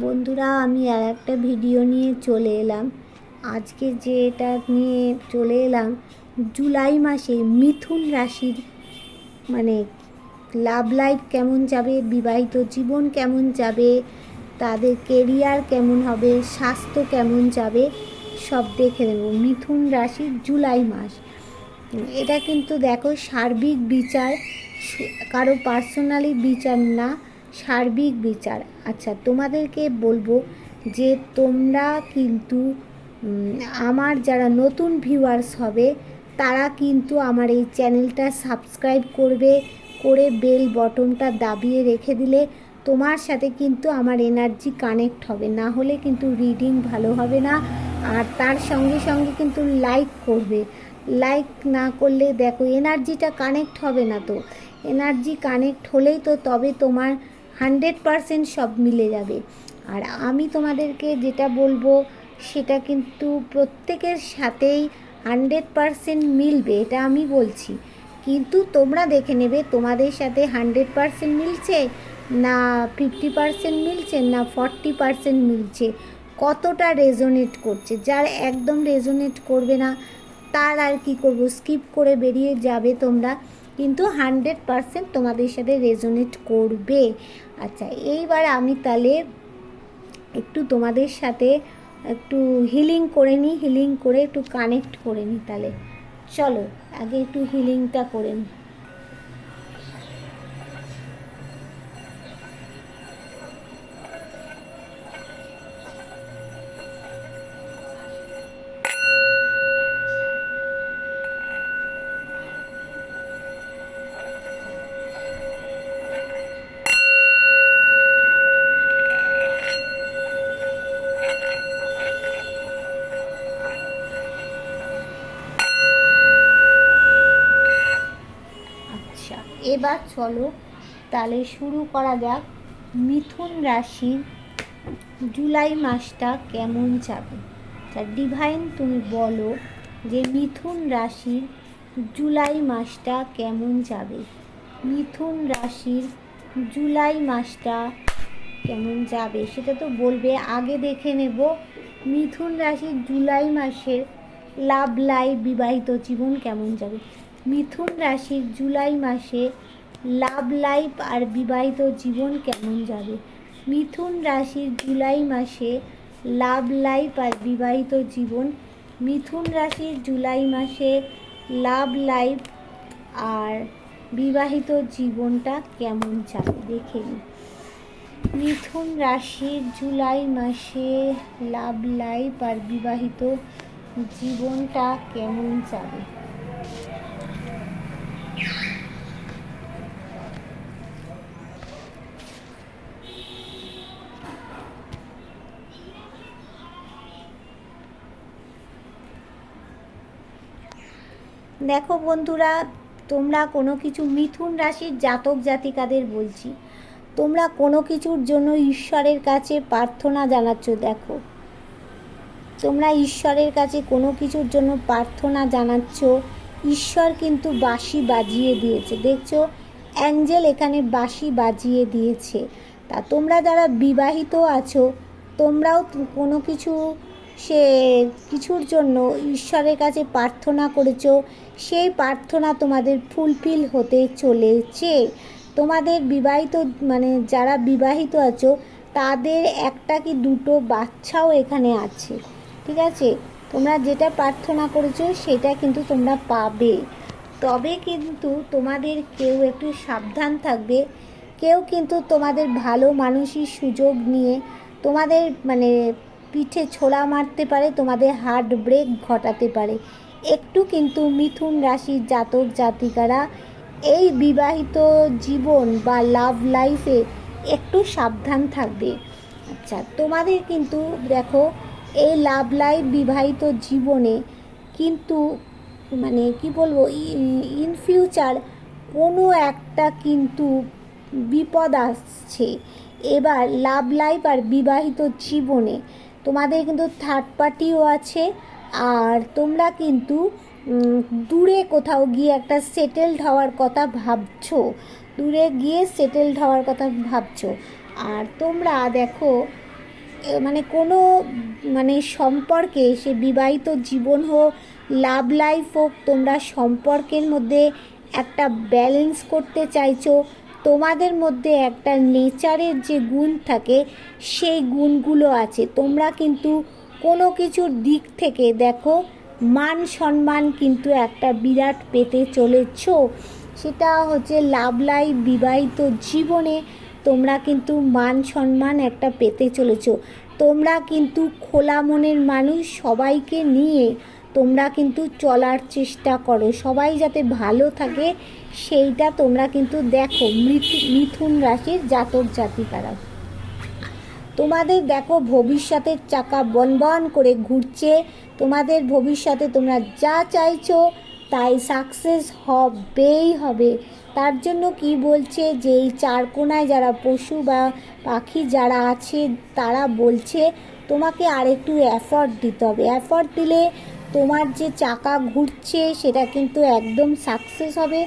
বন্ধুরা, আমি আর একটা ভিডিও নিয়ে চলে এলাম। আজকে যেটা নিয়ে চলে এলাম, জুলাই মাসে মিথুন রাশির মানে লাভ লাইফ কেমন যাবে, বিবাহিত জীবন কেমন যাবে, তাদের কেরিয়ার কেমন হবে, স্বাস্থ্য কেমন যাবে, সব দেখে নেব। মিথুন রাশির জুলাই মাস, এটা কিন্তু দেখো সার্বিক বিচার, কারো পার্সোনালি বিচার না, সার্বিক বিচার। আচ্ছা, তোমাদেরকে বলবো যে তোমরা কিন্তু আমার যারা নতুন ভিউয়ার্স হবে তারা কিন্তু আমার এই চ্যানেলটা সাবস্ক্রাইব করবে, করে বেল বটনটা দাবিয়ে রেখে দিলে তোমার সাথে কিন্তু আমার এনার্জি কানেক্ট হবে, না হলে কিন্তু রিডিং ভালো হবে না। আর তার সঙ্গে সঙ্গে কিন্তু লাইক করবে, লাইক না করলে দেখো এনার্জিটা কানেক্ট হবে না। তো এনার্জি কানেক্ট হলেই তো তবে তোমার 100% সব মিলে যাবে। আর আমি তোমাদেরকে যেটা বলবো সেটা কিন্তু প্রত্যেকের সাথেই 100% মিলবে, এটা আমি বলছি। কিন্তু তোমরা দেখে নেবে তোমাদের সাথে 100% মিলছে না, 50% মিলছে না, 40% মিলছে, কতটা রেজোনেট করছে। যার একদম রেজোনেট করবে না তার আর কি করব, স্কিপ করে বেরিয়ে যাবে তোমরা, কিন্তু 100% তোমাদের সাথে রেজোনেট করবে। আচ্ছা, এইবার আমি তাহলে একটু তোমাদের সাথে একটু হিলিং করে নিই, হিলিং করে একটু কানেক্ট করে নিই। তাহলে চলো আগে একটু হিলিংটা করে নিই। আচ্ছা, এবার চলো তাহলে শুরু করা যাক। মিথুন রাশির জুলাই মাসটা কেমন যাবে? তা ডিভাইন তুমি বলো যে মিথুন রাশির জুলাই মাসটা কেমন যাবে। মিথুন রাশির জুলাই মাসটা কেমন যাবে সেটা তো বলবে, আগে দেখে নেব মিথুন রাশির জুলাই মাসের লাভ লাইফ বিবাহিত জীবন কেমন যাবে। মিথুন রাশির জুলাই মাসে লাভ লাইফ আর বিবাহিত জীবন কেমন যাবে। মিথুন রাশির জুলাই মাসে লাভ লাইফ আর বিবাহিত জীবন, মিথুন রাশির জুলাই মাসে লাভ লাইফ আর বিবাহিত জীবনটা কেমন যাবে দেখে নিই। মিথুন রাশির জুলাই মাসে লাভ লাইফ আর বিবাহিত জীবনটা কেমন যাবে। দেখো বন্ধুরা, তোমরা কোনো কিছু, মিথুন রাশির জাতক জাতিকাদের বলছি, তোমরা কোনো কিছুর জন্য ঈশ্বরের কাছে প্রার্থনা জানাচ্ছ। দেখো তোমরা ঈশ্বরের কাছে কোনো কিছুর জন্য প্রার্থনা জানাচ্ছ, ঈশ্বর কিন্তু বাঁশি বাজিয়ে দিয়েছে। দেখছো অ্যাঞ্জেল এখানে বাঁশি বাজিয়ে দিয়েছে। তা তোমরা যারা বিবাহিত আছো তোমরাও কোনো কিছুর জন্য ঈশ্বরের কাছে প্রার্থনা করেছো, সেই প্রার্থনা তোমাদের ফুলফিল হতে চলেছে। তোমাদের বিবাহিত যারা বিবাহিত আছো তাদের একটা কি দুটো বাচ্চাও এখানে আছে। ঠিক আছে, তোমরা যেটা প্রার্থনা করেছো সেটা কিন্তু তোমরা পাবে। তবে কিন্তু তোমাদের কেউ একটু সাবধান থাকবে, কেউ কিন্তু তোমাদের ভালো মানুষই সুযোগ নিয়ে তোমাদের পিঠে ছোড়া মারতে পারে, তোমাদের হার্ট ব্রেক ঘটাতে পারে। একটু কিন্তু মিথুন রাশির জাতক জাতিকারা এই বিবাহিত জীবন বা লাভ লাইফে একটু সাবধান থাকবে। আচ্ছা, তোমাদের কিন্তু দেখো এই লাভ লাইফ বিবাহিত জীবনে কিন্তু কি বলবো, ইন ফিউচার কোনো একটা কিন্তু বিপদ আসছে। এবার লাভ লাইফ আর বিবাহিত জীবনে তোমাদের কিন্তু থার্ড পার্টিও আছে, আর তোমরা কিন্তু দূরে কোথাও গিয়ে একটা সেটেলড হওয়ার কথা ভাবছো, দূরে গিয়ে সেটেলড হওয়ার কথা ভাবছো। আর তোমরা দেখো মানে কোনো মানে সম্পর্কে, সে বিবাহিত জীবন হোক, লাভ লাইফ হোক, তোমরা সম্পর্কের মধ্যে একটা ব্যালেন্স করতে চাইছো। তোমাদের মধ্যে একটা নেচারের যে গুণ থাকে সেই গুণগুলো আছে। তোমরা কিন্তু কোনো কিছুর দিক থেকে দেখো মান সম্মান কিন্তু একটা বিরাট পেতে চলেছ। সেটা হচ্ছে লাভ লাইফ, বিবাহিত জীবনে তোমরা কিন্তু মান সম্মান একটা পেতে চলেছ। তোমরা কিন্তু খোলা মনের মানুষ, সবাইকে নিয়ে তোমরা কিন্তু চলার চেষ্টা করো, সবাই যাতে ভালো থাকে সেইটা তোমরা কিন্তু দেখো। মিথুন রাশির জাতক জাতিকারা, তোমাদের দেখো ভবিষ্যতের চাকা বনবন করে ঘুরছে। তোমাদের ভবিষ্যতে তোমরা যা চাইছো তাই সাকসেস হবেই হবে। তার জন্য কি বলছে যে এই চারকোনায় যারা পশু বা পাখি যারা আছে তারা বলছে তোমাকে আর একটু এফর্ট দিতে হবে। এফর্ট দিলে তোমার যে চাকা ঘুরছে সেটা কিন্তু একদম সাকসেস হবে।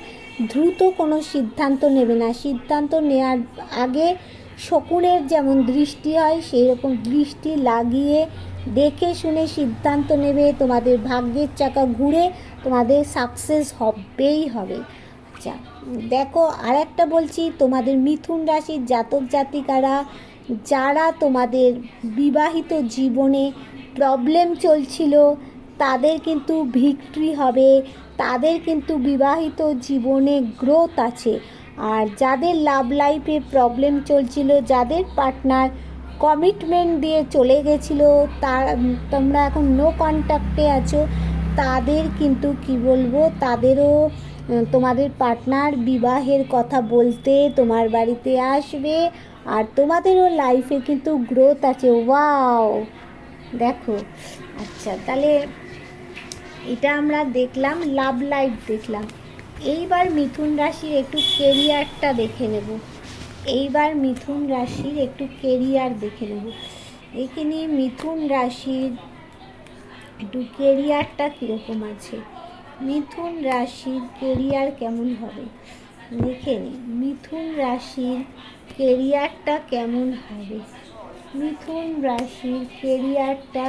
দ্রুত কোনো সিদ্ধান্ত নেবে না, সিদ্ধান্ত নেওয়ার আগে শকুনের যেমন দৃষ্টি হয় সেই রকম দৃষ্টি লাগিয়ে দেখে শুনে সিদ্ধান্ত নেবে। তোমাদের ভাগ্যের চাকা ঘুরে তোমাদের সাকসেস হবেই হবে। আচ্ছা দেখো, আর একটা বলছি, তোমাদের মিথুন রাশির জাতক জাতিকারা যারা তোমাদের বিবাহিত জীবনে প্রবলেম চলছিল তাদের কিন্তু ভিক্টরি হবে, তাদের কিন্তু বিবাহিত জীবনে গ্রোথ আছে। আর যাদের লাভ লাইফে প্রবলেম চলছিল, যাদের পার্টনার কমিটমেন্ট দিয়ে চলে গেছিলো, তোমরা এখন নো কন্ট্যাক্টে আছো, তাদের কিন্তু কি বলবো, তাদেরও তোমাদের পার্টনার বিবাহের কথা বলতে তোমার বাড়িতে আসবে। আর তোমাদেরও লাইফে কিন্তু গ্রোথ আছে। ওয়াও, দেখো। আচ্ছা তাহলে এটা আমরা দেখলাম, লাভ লাইফ দেখলাম। এইবার মিথুন রাশির একটু কেরিয়ারটা দেখে নেব। এইবার মিথুন রাশির একটু কেরিয়ার দেখে নেব। এখানে মিথুন রাশির একটু কেরিয়ারটা কীরকম আছে, মিথুন রাশির কেরিয়ার কেমন হবে দেখে নিই। মিথুন রাশির কেরিয়ারটা কেমন হবে, মিথুন রাশির কেরিয়ারটা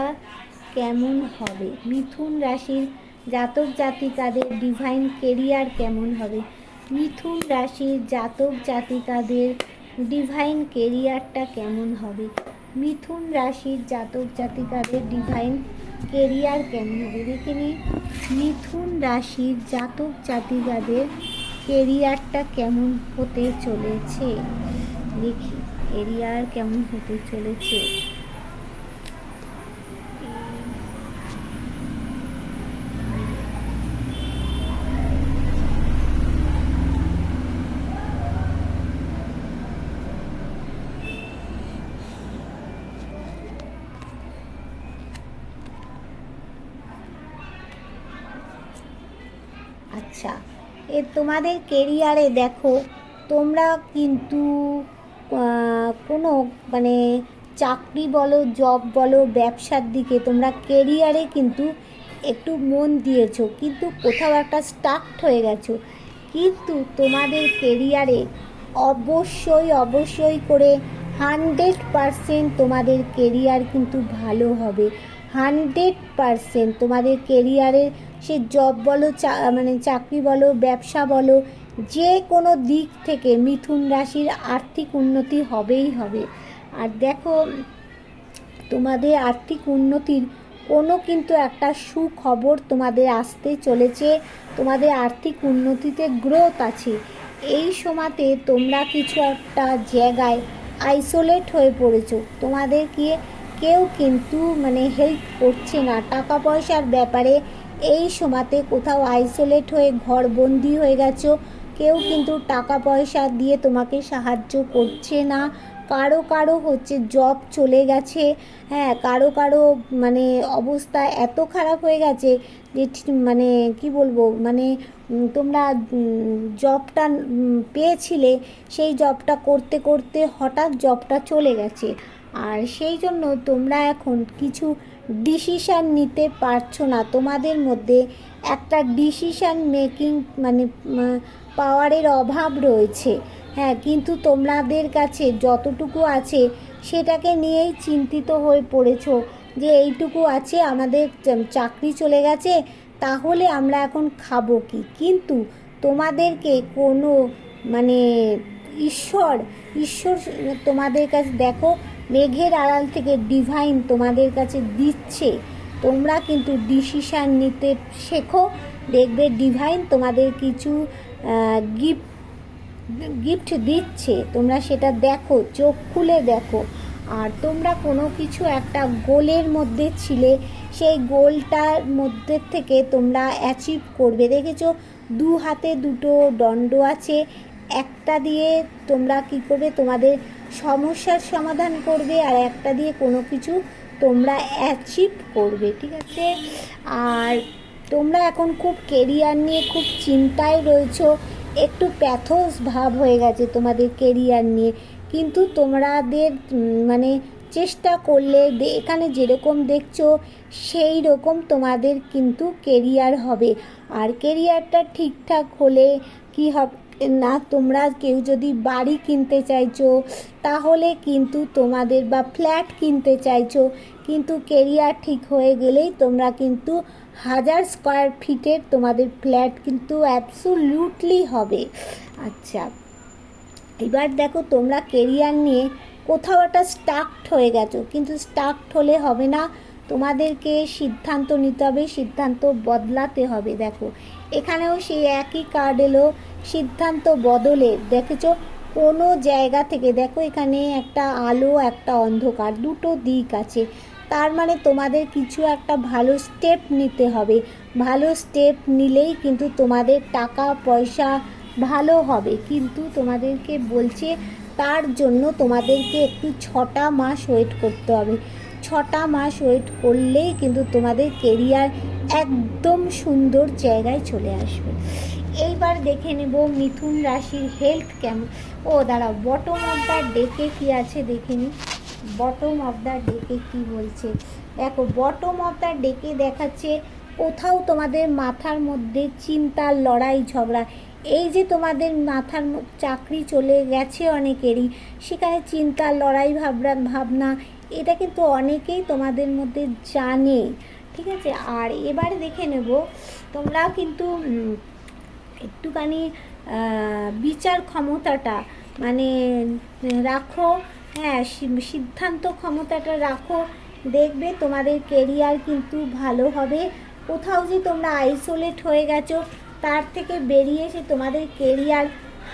কেমন হবে, মিথুন রাশির জাতক জাতিকাদের ডিভাইন কেরিয়ার কেমন হবে, মিথুন রাশির জাতক জাতিকাদের ডিভাইন কেরিয়ারটা কেমন হবে, মিথুন রাশির জাতক জাতিকাদের ডিভাইন কেরিয়ার কেমন হবে দেখে নিই। মিথুন রাশির জাতক জাতিকাদের কেরিয়ারটা কেমন হতে চলেছে দেখি, কেরিয়ার কেমন হতে চলেছে। আচ্ছা, তোমাদের কেরিয়ারে দেখো তোমরা কিন্তু কোনো মানে চাকরি বলো, জব বলো, ব্যবসার দিকে তোমরা কেরিয়ারে কিন্তু একটু মন দিয়েছো, কিন্তু কোথাও একটা স্টার্ট হয়ে গেছো। কিন্তু তোমাদের কেরিয়ারে অবশ্যই করে 100% তোমাদের কেরিয়ার কিন্তু ভালো হবে। 100% তোমাদের কেরিয়ারের সে জব বলো, মানে চাকরি বলো, ব্যবসা বলো, যে কোনো দিক থেকে মিথুন রাশির আর্থিক উন্নতি হবেই হবে। আর দেখো তোমাদের আর্থিক উন্নতির কোনো কিন্তু একটা সুখবর তোমাদের আসতে চলেছে। তোমাদের আর্থিক উন্নতিতে গ্রোথ আছে। এই সময়তে তোমরা কিছু একটা জায়গায় আইসোলেট হয়ে পড়েছো, তোমাদেরকে কেউ কিন্তু মানে হেল্প করছে না টাকা পয়সার ব্যাপারে। এই সময়তে কোথাও আইসোলেট হয়ে ঘরবন্দি হয়ে গেছো, কেউ কিন্তু টাকা পয়সা দিয়ে তোমাকে সাহায্য করছে না। কারো হচ্ছে জব চলে গেছে, হ্যাঁ, কারো মানে অবস্থা এত খারাপ হয়ে গেছে যে মানে কি বলবো, মানে তোমরা জবটা পেয়েছিলে, সেই জবটা করতে করতে হঠাৎ জবটা চলে গেছে। আর সেই জন্য তোমরা এখন কিছু ডিসিশান নিতে পারছো না। তোমাদের মধ্যে একটা ডিসিশান মেকিং মানে পাওয়ারের অভাব রয়েছে, হ্যাঁ। কিন্তু তোমাদের কাছে যতটুকু আছে সেটাকে নিয়েই চিন্তিত হয়ে পড়েছো যে এইটুকু আছে, আমাদের চাকরি চলে গেছে, তাহলে আমরা এখন খাবো কি। কিন্তু তোমাদেরকে কোনো মানে ঈশ্বর ঈশ্বর তোমাদের কাছে দেখো, মেঘের আড়াল থেকে ডিভাইন তোমাদের কাছে দিচ্ছে, তোমরা কিন্তু ডিসিশান নিতে শেখো, দেখবে ডিভাইন তোমাদের কিছু গিফট দিচ্ছে, তোমরা সেটা দেখো, চোখ খুলে দেখো। আর তোমরা কোনো কিছু একটা গোলের মধ্যে ছিলে, সেই গোলটার মধ্যে থেকে তোমরা অ্যাচিভ করবে। দেখেছো দু হাতে দুটো দণ্ড আছে, একটা দিয়ে তোমরা কী করবে, তোমাদের সমস্যার সমাধান করবে, আর একটা দিয়ে কোনো কিছু তোমরা অ্যাচিভ করবে, ঠিক আছে। আর তোমরা এখন খুব কেরিয়ার নিয়ে খুব চিন্তায় রয়েছো, একটু প্যাথোস ভাব হয়ে গেছে তোমাদের কেরিয়ার নিয়ে, কিন্তু তোমাদের মানে চেষ্টা করলে এখানে যেরকম দেখছো সেই রকম তোমাদের কিন্তু কেরিয়ার হবে। আর কেরিয়ারটা ঠিকঠাক হলে কি হবে না, তোমরা কেউ যদি বাড়ি কিনতে চাইছো তাহলে কিন্তু তোমাদের, বা ফ্ল্যাট কিনতে চাইছো, কিন্তু কেরিয়ার ঠিক হয়ে গেলেই তোমরা কিন্তু 1000 স্কোয়ার ফিটের তোমাদের ফ্ল্যাট কিন্তু অ্যাবসোলিউটলি হবে। আচ্ছা, এবার দেখো তোমরা কেরিয়ার নিয়ে কোথাও একটা স্টাকড হয়ে গেছো, কিন্তু স্টাকড হলে হবে না, তোমাদেরকে সিদ্ধান্ত নিতে হবে, সিদ্ধান্ত বদলাতে হবে। দেখো এখানেও সেই একই কার্ড এলো, সিদ্ধান্ত বদলের। দেখেছো কোনো জায়গা থেকে, দেখো এখানে একটা আলো একটা অন্ধকার, দুটো দিক আছে, তার মানে তোমাদের কিছু একটা ভালো স্টেপ নিতে হবে, ভালো স্টেপ নিলেই কিন্তু তোমাদের টাকা পয়সা ভালো হবে। কিন্তু তোমাদেরকে বলছে তার জন্য তোমাদেরকে একটু 6টা মাস ওয়েট করতে হবে, 6টা মাস ওয়েট করলেই কিন্তু তোমাদের কেরিয়ার একদম সুন্দর জায়গায় চলে আসবে। এইবার দেখে নেব মিথুন রাশির হেলথ কেমন। ও দাঁড়াও, বটম অফ দ্য ডেকে কী আছে দেখে নিই, বটম অফ দ্য ডেকে কী বলছে। দেখো বটম অফ দ্য ডেকে দেখাচ্ছে কোথাও তোমাদের মাথার মধ্যে চিন্তার লড়াই ঝগড়া, এই যে তোমাদের মাথার চাকরি চলে গেছে অনেকেরই, সেখানে চিন্তার লড়াই ভাবনা, এটা কিন্তু অনেকেই তোমাদের মধ্যে জানে, ঠিক আছে। আর এবার দেখে নেব তোমরা কিন্তু একটুখানি বিচার ক্ষমতাটা মানে রাখো, হ্যাঁ সিদ্ধান্ত ক্ষমতাটা রাখো, দেখবে তোমাদের কেরিয়ার কিন্তু ভালো হবে। কোথাও যে তোমরা আইসোলেট হয়ে গেছো, তার থেকে বেরিয়ে এসে তোমাদের কেরিয়ার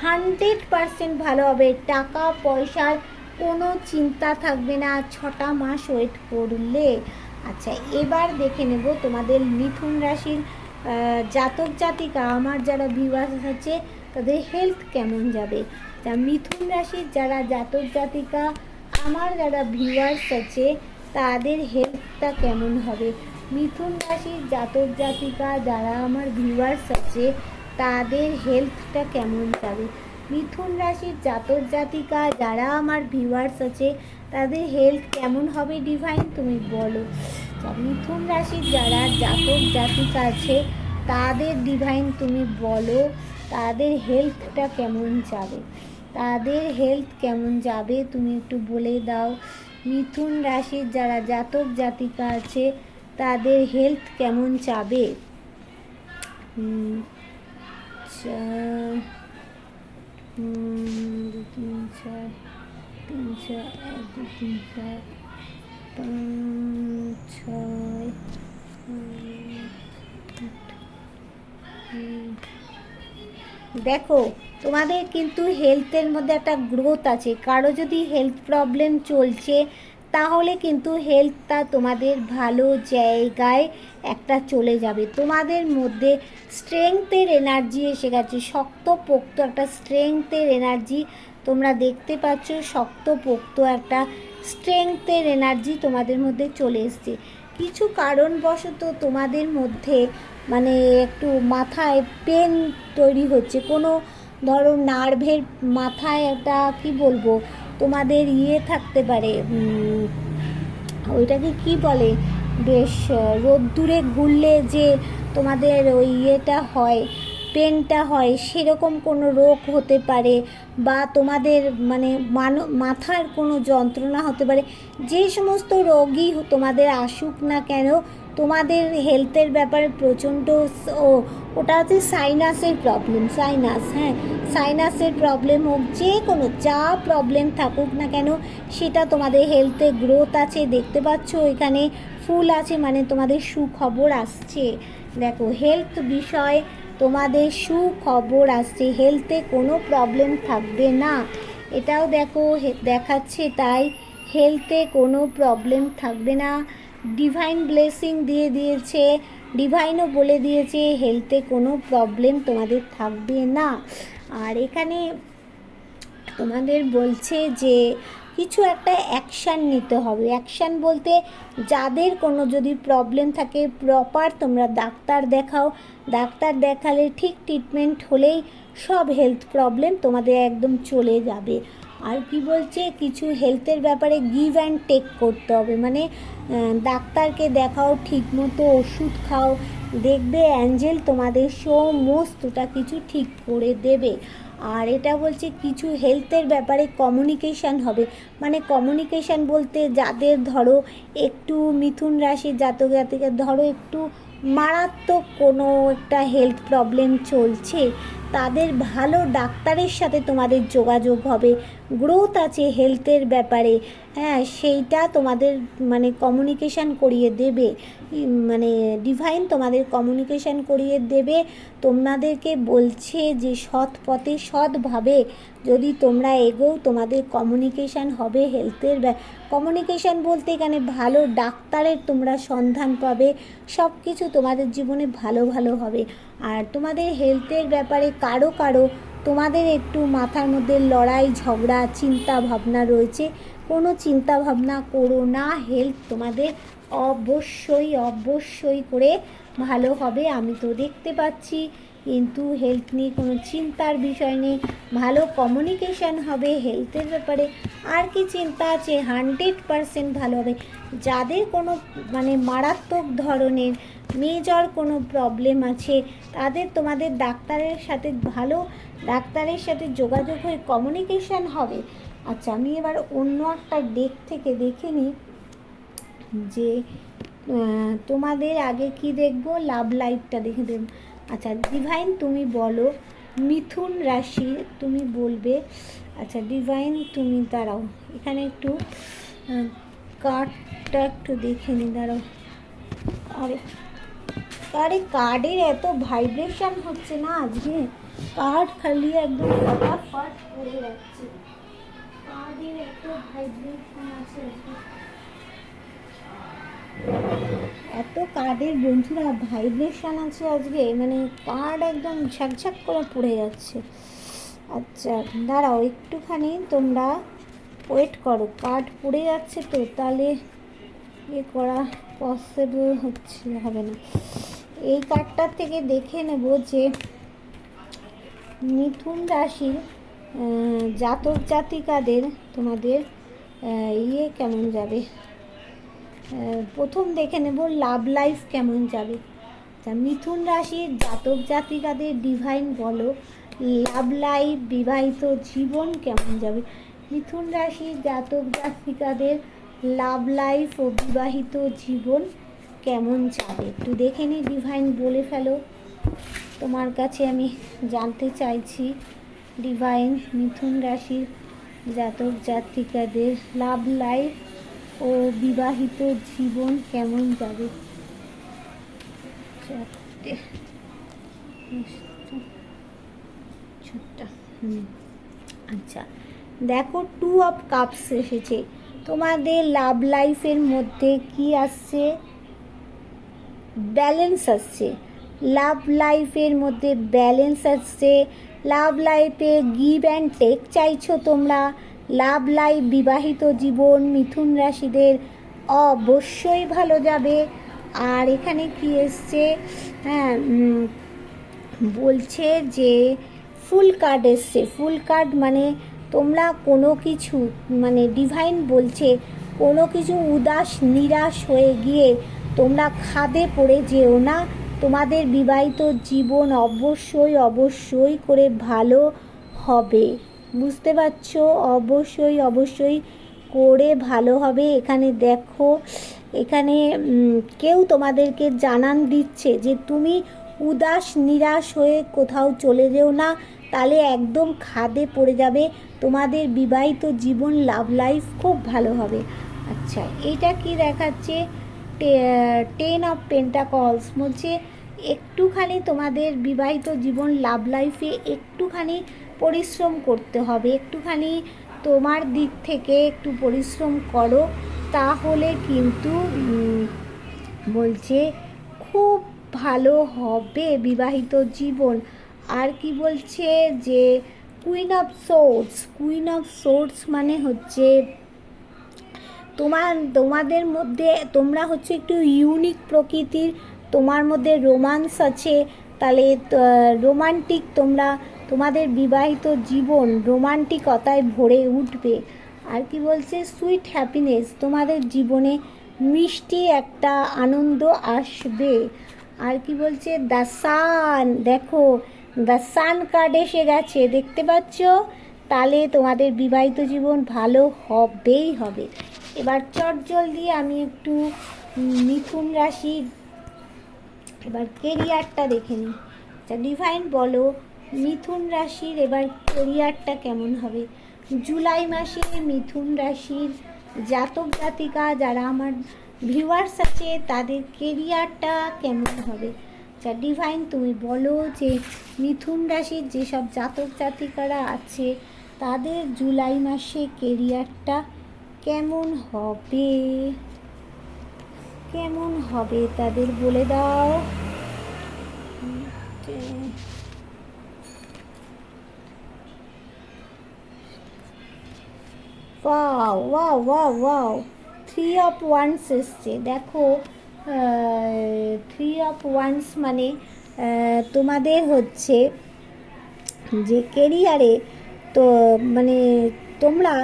100% ভালো হবে, টাকা পয়সার কোনো চিন্তা থাকবে না 6টা মাস ওয়েট করলে। আচ্ছা, এবার দেখে নেব তোমাদের মিথুন রাশির জাতক জাতিকা, আমার যারা ভিউয়ার্স আছে তাদের হেলথ কেমন যাবে। যা মিথুন রাশির যারা জাতক জাতিকা, আমার যারা ভিউয়ার্স আছে তাদের হেলথটা কেমন হবে। মিথুন রাশির জাতক জাতিকা যারা আমার ভিউয়ার্স আছে তাদের হেলথটা কেমন যাবে। মিথুন রাশির জাতক জাতিকা যারা আমার ভিউয়ার্স আছে তাদের হেলথ কেমন হবে ডিভাইন তুমি বলো। মিথুন রাশির যারা জাতক জাতিকা আছে তাদের ডিভাইন তুমি বলো তাদের হেলথটা কেমন যাবে, তাদের হেলথ কেমন যাবে তুমি একটু বলে দাও। মিথুন রাশির যারা জাতক জাতিকা আছে তাদের হেলথ কেমন যাবে। 4 2 3 4 3 4 1 2 3 4 5 6 দেখো তোমাদের কিন্তু হেলথের মধ্যে একটা গ্রোথ আছে, কারো যদি হেলথ প্রবলেম চলছে তাহলে কিন্তু হেলথটা তোমাদের ভালো জায়গায় একটা চলে যাবে, তোমাদের মধ্যে স্ট্রেংথের এনার্জি এসে গেছে, শক্তপোক্ত একটা স্ট্রেংথের এনার্জি তোমরা দেখতে পাচ্ছ, শক্তপোক্ত একটা স্ট্রেংথের এনার্জি তোমাদের মধ্যে চলে এসছে। কিছু কারণবশত তোমাদের মধ্যে মানে একটু মাথায় পেন তৈরি হচ্ছে, কোনো ধরো নার্ভের মাথায় একটা কি বলবো তোমাদের থাকতে পারে, ওইটাকে কি বলে, বেশ রোদ্দুরে ঘুরলে যে তোমাদের ওই হয়, পেনটা হয় সেরকম কোনো রোগ হতে পারে, বা তোমাদের মানে মাথার কোনো যন্ত্রণা হতে পারে। যে সমস্ত রোগই তোমাদের আসুক না কেন, তোমাদের হেলথের ব্যাপারে প্রচণ্ড ওটা হচ্ছে সাইনাসের প্রবলেম, হ্যাঁ, সাইনাসের প্রবলেম হোক, যে কোনো যা প্রবলেম থাকুক না কেন, সেটা তোমাদের হেলথে গ্রোথ আছে, দেখতে পাচ্ছ এখানে ফুল আছে, মানে তোমাদের সুখবর আসছে। দেখো হেলথ বিষয়ে তোমাদের সুখবর আসছে, হেলথে কোনো প্রবলেম থাকবে না, এটাও দেখো দেখাচ্ছে তাই, হেলথে কোনো প্রবলেম থাকবে না। ডিভাইন ব্লেসিং দিয়ে দিয়েছে, ডিভাইনও বলে দিয়েছে হেলথে কোনো প্রবলেম তোমাদের থাকবে না। আর এখানে তোমাদের বলছে যে কিছু একটা অ্যাকশান নিতে হবে। অ্যাকশান বলতে যাদের কোনো যদি প্রবলেম থাকে প্রপার তোমরা ডাক্তার দেখাও, ডাক্তার দেখালে ঠিক ট্রিটমেন্ট হলেই সব হেলথ প্রবলেম তোমাদের একদম চলে যাবে। আর কি বলছে, কিছু হেলথের ব্যাপারে গিভ অ্যান্ড টেক করতে হবে, মানে ডাক্তারকে দেখাও, ঠিকমতো ওষুধ খাও, দেখবে অ্যাঞ্জেল তোমাদের সমস্তটা কিছু ঠিক করে দেবে। আর এটা বলছে কিছু হেলথের ব্যাপারে কমিউনিকেশান হবে, মানে কমিউনিকেশান বলতে যাদের ধরো একটু মিথুন রাশির জাতক জাতিকা ধরো একটু মারাত্মক কোনো একটা হেলথ প্রবলেম চলছে, তাদের ভালো ডাক্তারের সাথে তোমাদের যোগাযোগ হবে, গ্রোথ আছে হেলথের ব্যাপারে, হ্যাঁ সেইটা তোমাদের মানে কমিউনিকেশান করিয়ে দেবে, মানে ডিভাইন তোমাদের কমিউনিকেশান করিয়ে দেবে। তোমাদেরকে বলছে যে সৎ পথে সৎভাবে যদি তোমরা এগোও তোমাদের কমিউনিকেশান হবে হেলথের কমিউনিকেশান বলতে এখানে ভালো ডাক্তারের তোমরা সন্ধান পাবে, সব কিছু তোমাদের জীবনে ভালো ভালো হবে। আর তোমাদের হেলথের ব্যাপারে কারো তোমাদের একটু মাথার মধ্যে লড়াই ঝগড়া চিন্তা ভাবনা রয়েছে, কোনো চিন্তা ভাবনা করো না, হেলথ তোমাদের অবশ্যই করে ভালো হবে, আমি তো দেখতে পাচ্ছি। কিন্তু হেলথ নিয়ে কোনো চিন্তার বিষয় নেই, ভালো কমিউনিকেশান হবে হেলথের ব্যাপারে। আর কি চিন্তা আছে, 100% ভালো হবে। যাদের কোনো মানে মারাত্মক ধরনের মেজর কোনো প্রবলেম আছে তাদের তোমাদের ডাক্তারের সাথে ভালো ডাক্তারের সাথে যোগাযোগ হয়ে কমিউনিকেশান হবে। আচ্ছা আমি এবার অন্য একটা ডেক থেকে দেখে নিই যে তোমাদের আগে কি দেখবো, লাভ লাইফটা দেখে দেব। আচ্ছা ডিভাইন তুমি বলো মিথুন রাশি তুমি বলবে। আচ্ছা ডিভাইন তুমি দাঁড়াও, এখানে একটু কার্ডটা একটু দেখে নি, দাঁড়াও। আরে কার্ডের এত ভাইব্রেশন হচ্ছে না আজকে, কার্ড খালি একদম ফটাফট পড়ে যাচ্ছে, কার্ডের এত ভাইব্রেশন আছে এত কার্ডের বন্ধুরা ভাইব্রেশন আছে আজকে, মানে কার্ড একদম ঝাকঝাক করে পড়ে যাচ্ছে। আচ্ছা দাঁড়াও একটুখানি তোমরা ওয়েট করো, কার্ড পড়ে যাচ্ছে তো তাহলে করা পসিবল হবে না। এই কার্ডটার থেকে দেখে নেব যে মিথুন রাশির জাতক জাতিকাদের তোমাদের কেমন যাবে। প্রথম দেখে নেব লাভ লাইফ কেমন যাবে। মিথুন রাশির জাতক জাতিকাদের ডিভাইন বলো লাভ লাইফ বিবাহিত জীবন কেমন যাবে। মিথুন রাশির জাতক জাতিকাদের লাভ লাইফ ও বিবাহিত জীবন কেমন যাবে একটু দেখে নি, ডিভাইন বলে ফেলো, তোমার কাছে আমি জানতে চাইছি। ডিভাইন মিথুন রাশির জাতক জাতিকাদের লাভ লাইফ ও বিবাহিত জীবন কেমন যাবে। আচ্ছা দেখো 2 অফ কাপস এসেছে, তোমাদের লাভ লাইফের মধ্যে কি আসছে, ব্যালেন্স আসছে, লাভ লাইফের মধ্যে ব্যালেন্স আসছে, লাভ লাইফে গিভ অ্যান্ড টেক চাইছো তোমরা, লাভ লাইফ বিবাহিত জীবন মিথুন রাশিদের অবশ্যই ভালো যাবে। আর এখানে কি এসছে, হ্যাঁ বলছে যে ফুল কার্ড এসছে, ফুল কার্ড মানে তোমরা কোনো কিছু মানে ডিভাইন বলছে কোনো কিছু উদাস নিরাশ হয়ে গিয়ে তোমরা খাদে পড়ে যেও না, তোমাদের বিবাহিত জীবন অবশ্যই অবশ্যই করে ভালো হবে, বুঝতে পারছো? অবশ্যই অবশ্যই করে ভালো হবে। এখানে দেখো, এখানে কেউ তোমাদেরকে জানান দিচ্ছে যে তুমি উদাস নিরাশ হয়ে কোথাও চলে যেও না, তাহলে একদম খাদে পড়ে যাবে। তোমাদের বিবাহিত জীবন, লাভ লাইফ খুব ভালো হবে। আচ্ছা, এটা কি দেখাচ্ছে? 10 অফ পেন্টাকলস বলছে একটুখানি তোমাদের বিবাহিত জীবন, লাভ লাইফে একটুখানি পরিশ্রম করতে হবে, একটুখানি তোমার দিক থেকে একটু পরিশ্রম করো, তাহলে কিন্তু বলছে খুব ভালো হবে বিবাহিত জীবন। আর কি বলছে যে কুইন অফ সোর্স মানে হচ্ছে তোমাদের মধ্যে, তোমরা হচ্ছে একটু ইউনিক প্রকৃতির, তোমার মধ্যে রোমান্স আছে, তাহলে রোমান্টিক, তোমাদের বিবাহিত জীবন রোমান্টিকতায় ভরে উঠবে। আর কি বলছে সুইট হ্যাপিনেস, তোমাদের জীবনে মিষ্টি একটা আনন্দ আসবে। আর কি বলছে দ্য সান, দেখো দ্য সান কার্ড এসে গেছে, দেখতে পাচ্ছ? তাহলে তোমাদের বিবাহিত জীবন ভালো হবেই হবে। এবার চটজলদি আমি একটু মিথুন রাশির এবার কেরিয়ারটা দেখে নিই। আচ্ছা ডিভাইন বলো মিথুন রাশির এবার কেরিয়ারটা কেমন হবে? জুলাই মাসে মিথুন রাশির জাতক জাতিকা যারা আমার ভিউয়ার্স আছে তাদের কেরিয়ারটা কেমন হবে? আচ্ছা ডিভাইন তুমি বলো যে মিথুন রাশির যেসব জাতক জাতিকারা আছে তাদের জুলাই মাসে কেরিয়ারটা কেমন হবে, কেমন হবে তাদের বলে দাও। Wow wow wow wow, 3 of wands এসছে, দেখো 3 অফ ওয়ান্স মানে তোমাদের হচ্ছে যে কেরিয়ারে, তো মানে তোমরা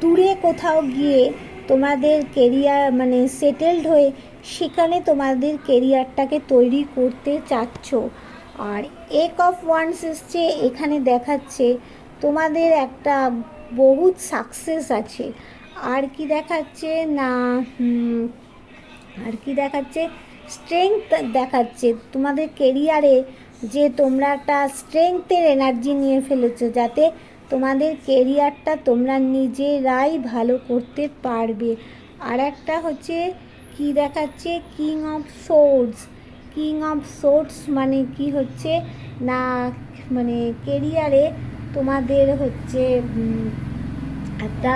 দূরে কোথাও গিয়ে তোমাদের কেরিয়ার মানে সেটেলড হয়ে সেখানে তোমাদের কেরিয়ারটাকে তৈরি করতে চাচ্ছ। আর এক অফ ওয়ান্স এসছে, এখানে দেখাচ্ছে তোমাদের একটা বহুত সাকসেস আছে। আর কি দেখাচ্ছে না, আর কি দেখাচ্ছে স্ট্রেংথ দেখাচ্ছে তোমাদের কেরিয়ারে, যে তোমরা একটা স্ট্রেংথের এনার্জি নিয়ে ফেলেছো, যাতে তোমাদের কেরিয়ারটা তোমরা নিজেরাই ভালো করতে পারবে। আর একটা হচ্ছে কি দেখাচ্ছে king of swords, king of swords মানে কি হচ্ছে না, মানে কেরিয়ারে তোমাদের হচ্ছে একটা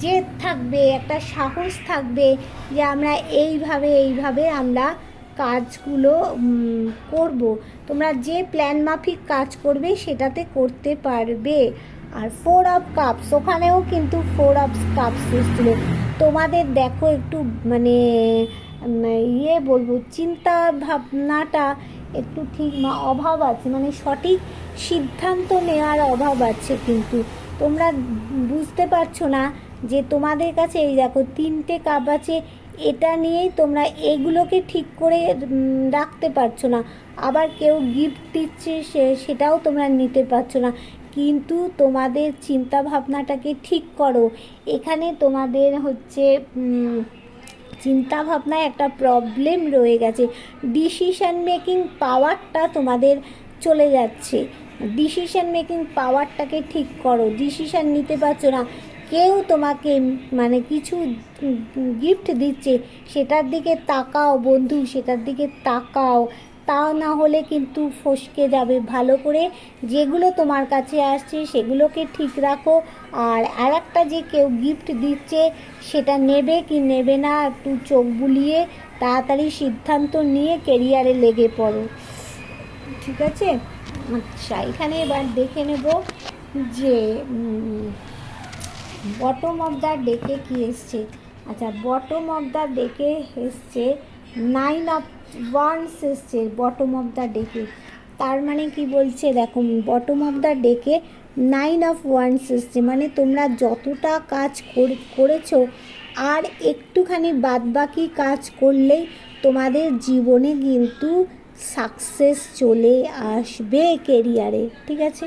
জেদ থাকবে, একটা সাহস থাকবে যে আমরা এইভাবে আমরা কাজগুলো করব, তোমরা যে প্ল্যান মাফিক কাজ করবে সেটাতে করতে পারবে। আর 4 অফ কাপস, ওখানেও কিন্তু 4 অফ কাপস এসেছিলো। তোমাদের দেখো একটু মানে বলবো চিন্তা ভাবনাটা একটু ঠিক অভাব আছে, মানে সঠিক সিদ্ধান্ত নেওয়ার অভাব আছে, কিন্তু তোমরা বুঝতে পারছো না যে তোমাদের কাছে এই দেখো 3টে কাপ আছে, এটা নিয়েই তোমরা এগুলোকে ঠিক করে রাখতে পারছো না। আবার কেউ গিফট দিচ্ছে সেটাও তোমরা নিতে পারছো না, কিন্তু তোমাদের চিন্তা ভাবনাটাকে ঠিক করো। এখানে তোমাদের হচ্ছে চিন্তা ভাবনায় একটা প্রবলেম রয়ে গেছে, ডিসিশন মেকিং পাওয়ারটা তোমাদের চলে যাচ্ছে। ডিসিশন মেকিং পাওয়ারটাকে ঠিক করো, ডিসিশন নিতে পারছো না, কেউ তোমাকে মানে কিছু গিফট দিচ্ছে সেটার দিকে তাকাও বন্ধু, সেটার দিকে তাকাও, তা না হলে কিন্তু ফসকে যাবে। ভালো করে যেগুলো তোমার কাছে আসছে সেগুলোকে ঠিক রাখো। আর একটা যে কেউ গিফট দিচ্ছে সেটা নেবে কি নেবে না একটু চোখ বুলিয়ে তাড়াতাড়ি সিদ্ধান্ত নিয়ে কেরিয়ারে লেগে পড়ো, ঠিক আছে? আচ্ছা এখানে এবার দেখে নেব যে বটম অফ দ্য ডেকে কী এসছে। আচ্ছা বটম অফ দ্য ডেকে এসছে 9 অফ ওয়ান্স এসছে বটম অফ দ্য ডেকে। তার মানে কি বলছে দেখো, বটম অফ দ্য ডেকে 9 অফ ওয়ান্স এসছে, মানে তোমরা যতটা কাজ করেছো আর একটুখানি বাদবাকি কাজ করলেই তোমাদের জীবনে কিন্তু সাকসেস চলে আসবে কেরিয়ারে, ঠিক আছে।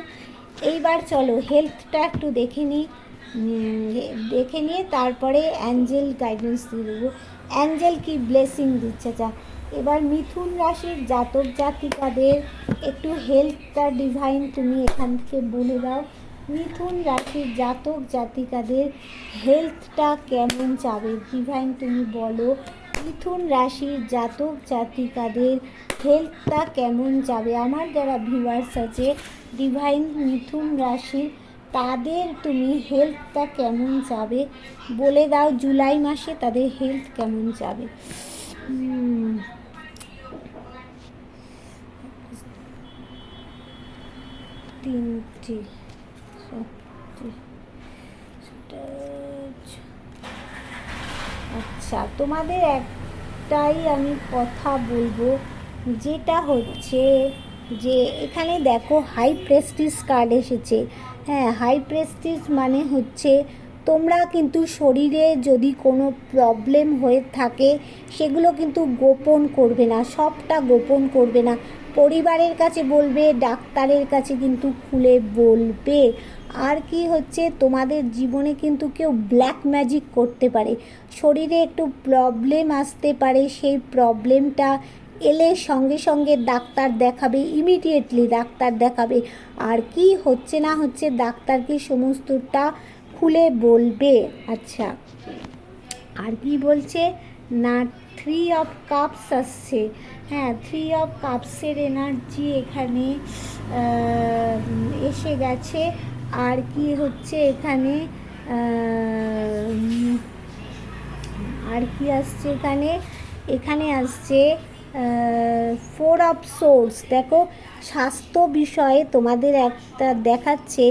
এইবার চলো হেলথটা একটু দেখে নিই, দেখে নিয়ে তারপরে অ্যাঞ্জেল গাইডেন্স দিয়ে দেবো, অ্যাঞ্জেল কি ব্লেসিং দিচ্ছে। যা এবার মিথুন রাশির জাতক জাতিকাদের একটু হেলথটা ডিভাইন তুমি এখান থেকে বলে দাও, মিথুন রাশির জাতক জাতিকাদের হেলথটা কেমন যাবে ডিভাইন তুমি বলো, মিথুন রাশির জাতক জাতিকাদের হেলথটা কেমন যাবে। আমার যারা ভিউয়ার্স আছে ডিভাইন মিথুন রাশির, তাদের তুমি হেলথটা কেমন যাবে বলে দাও, জুলাই মাসে তাদের হেলথ কেমন যাবে। তিনটি আচ্ছা, তোমাদের একটাই আমি কথা বলবো, যেটা হচ্ছে যে এখানে দেখো হাই প্রেস্টিজ কার্ড এসেছে। হ্যাঁ, হাই প্রেস্টিজ মানে হচ্ছে তোমরা কিন্তু শরীরে যদি কোনো প্রবলেম হয়ে থাকে সেগুলো কিন্তু গোপন করবে না, সবটা গোপন করবে না, পরিবারের কাছে বলবে, ডাক্তারের কাছে কিন্তু খুলে বলবে। আর কি হচ্ছে, তোমাদের জীবনে কিন্তু কেউ ব্ল্যাক ম্যাজিক করতে পারে, শরীরে একটু প্রবলেম আসতে পারে, সেই প্রবলেমটা এলে সঙ্গে সঙ্গে ডাক্তার দেখাবে, ইমিডিয়েটলি ডাক্তার দেখাবে। আর কি হচ্ছে না হচ্ছে ডাক্তারকে সমস্তটা খুলে বলবে। আচ্ছা, আর কি বলছে না, 3 অফ কাপস আসছে। হ্যাঁ, 3 অফ কাপসের এনার্জি এখানে এসে গেছে। আর কি হচ্ছে এখানে, আর কি আসছে এখানে, এখানে আসছে 4 অফ সোর্স। দেখো স্বাস্থ্য বিষয়ে তোমাদের একটা দেখাচ্ছে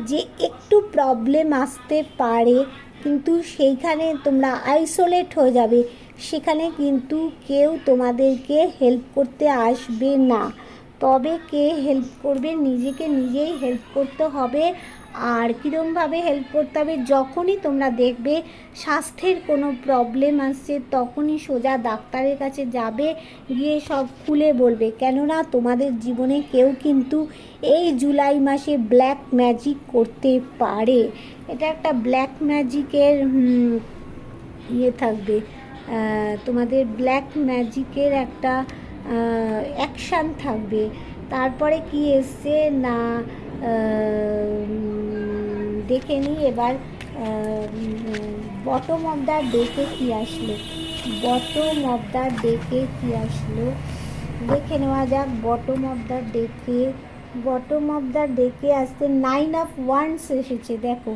যে একটু প্রবলেম আসতে পারে, কিন্তু সেইখানে তোমরা আইসোলেট হয়ে যাবে, সেখানে কিন্তু কেউ তোমাদেরকে হেল্প করতে আসবে না। তবে কে হেল্প করবে, নিজেকে নিজেই হেল্প করতে হবে। আর কীরকমভাবে হেল্প করতে হবে, যখনই তোমরা দেখবে স্বাস্থ্যের কোনো প্রবলেম আসছে তখনই সোজা ডাক্তারের কাছে যাবে, গিয়ে সব খুলে বলবে। কেননা তোমাদের জীবনে কেউ কিন্তু এই জুলাই মাসে ব্ল্যাক ম্যাজিক করতে পারে, এটা একটা ব্ল্যাক ম্যাজিকের ইয়ে থাকবে, তোমাদের ব্ল্যাক ম্যাজিকের একটা অ্যাকশান থাকবে। তারপরে কি এসছে না, দেখে নিই এবার বটম অফ দ্য ডেকে কী আসলো, বটম অফ দ্য ডেকে কী আসলো দেখে নেওয়া যাক। বটম অফ দ্য ডেকে, বটম অফ দ্য ডেকে আসতে 9 অফ ওয়ান্স এসেছে। দেখো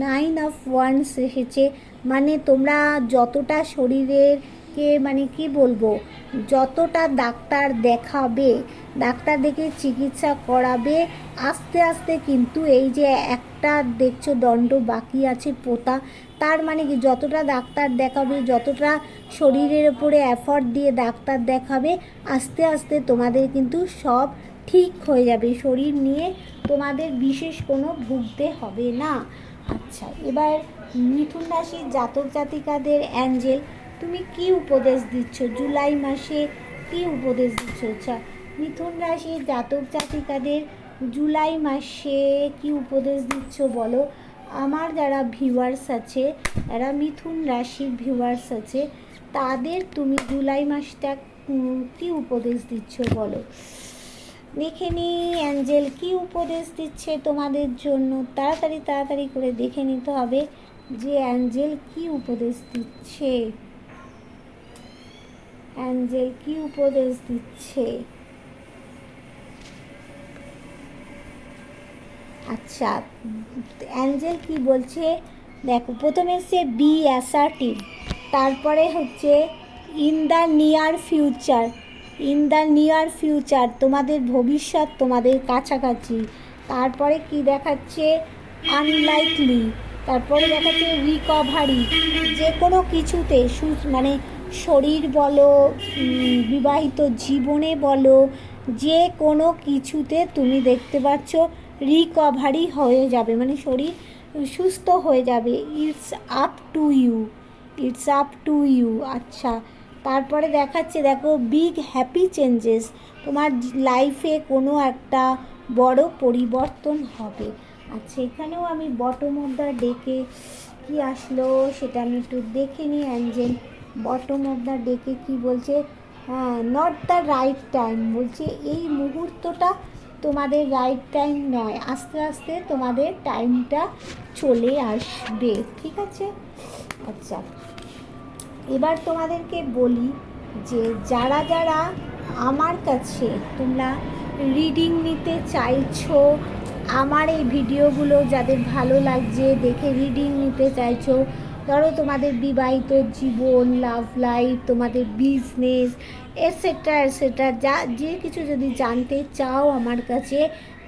9 অফ ওয়ান্স এসেছে, মানে তোমরা যতটা শরীরেরকে মানে কি বলবো, যতটা ডাক্তার দেখাবে, ডাক্তার দেখে চিকিৎসা করাবে, আস্তে আস্তে কিন্তু এই যে একটা দেখছো দণ্ড বাকি আছে পোতা, তার মানে কি যতটা ডাক্তার দেখাবে, যতটা শরীরের ওপরে এফর্ট দিয়ে ডাক্তার দেখাবে, আস্তে আস্তে তোমাদের কিন্তু সব ঠিক হয়ে যাবে, শরীর নিয়ে তোমাদের বিশেষ কোনো ভুগতে হবে না। আচ্ছা, এবার মিথুন রাশির জাতক জাতিকাদের অ্যাঞ্জেল তুমি কি উপদেশ দিচ্ছ জুলাই মাসে, কি উপদেশ দিচ্ছ? আচ্ছা, মিথুন রাশির জাতক জাতিকাদের জুলাই মাসে কি উপদেশ দিচ্ছ বলো। আমার যারা ভিউয়ার্স আছে, যারা মিথুন রাশির ভিউয়ার্স আছে, তাদের তুমি জুলাই মাসটা কি উপদেশ দিচ্ছ বলো। দেখে নিই অ্যাঞ্জেল কি উপদেশ দিচ্ছে তোমাদের জন্য, তাড়াতাড়ি তাড়াতাড়ি করে দেখে নিতে হবে যে অ্যাঞ্জেল কি উপদেশ দিচ্ছে, অ্যাঞ্জেল কি উপদেশ দিচ্ছে। আচ্ছা, অ্যাঞ্জেল কি বলছে দেখো, প্রথমে সে বি অ্যাসার্টিভ, তারপরে হচ্ছে in the near future, in the near future তোমাদের ভবিষ্যৎ তোমাদের কাছাকাছি, তারপরে কি দেখাচ্ছে আনলাইকলি, তারপরে দেখাচ্ছে রিকভারি, যে কোনো কিছুতে মানে শরীর বলো, বিবাহিত জীবনে বলো, যে কোনো কিছুতে তুমি দেখতে পাচ্ছ রিকভারি হয়ে যাবে, মানে শরীর সুস্থ হয়ে যাবে। It's up to you, it's up to you. আচ্ছা, তারপরে দেখাচ্ছে, দেখো বিগ হ্যাপি চেঞ্জেস, তোমার লাইফে কোনো একটা বড় পরিবর্তন হবে। আচ্ছা, এখানেও আমি বটম অফ দ্য ডেকে কি আসলো সেটা আমি একটু দেখে নিই। অ্যাঞ্জেল বটম অফ দ্য ডেকে কী বলছে? হ্যাঁ, নট দ্য রাইট টাইম, বলছে এই মুহূর্তটা তোমাদের রাইট টাইম নয়, আস্তে আস্তে তোমাদের টাইমটা চলে আসবে, ঠিক আছে? আচ্ছা, এবার তোমাদেরকে বলি যে যারা যারা আমার কাছে তোমরা রিডিং নিতে চাইছো, আমার এই ভিডিওগুলো যাদের ভালো লাগছে দেখে রিডিং নিতে চাইছো, ধরো তোমাদের বিবাহিত জীবন, লাভ লাইফ, তোমাদের বিজনেস, এটসেট্রা এটসেট্রা, যা যে কিছু যদি জানতে চাও আমার কাছে,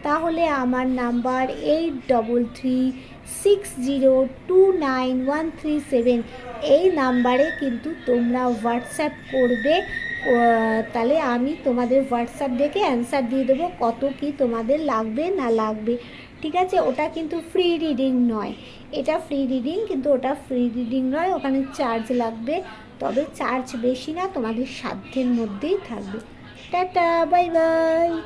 তাহলে আমার নাম্বার 8360291137, এই নাম্বারে কিন্তু তোমরা হোয়াটসঅ্যাপ করবে। তাহলে আমি তোমাদের হোয়াটসঅ্যাপ দেখে অ্যান্সার দিয়ে দেবো কত কি তোমাদের লাগবে না লাগবে, ঠিক আছে? ওটা কিন্তু ফ্রি রিডিং নয়, এটা ফ্রি রিডিং, কিন্তু ওটা ফ্রি রিডিং নয়, ওখানে চার্জ লাগবে, তবে চার্জ বেশি না, তোমাদের সাধ্যের মধ্যেই থাকবে। Tata, bye bye.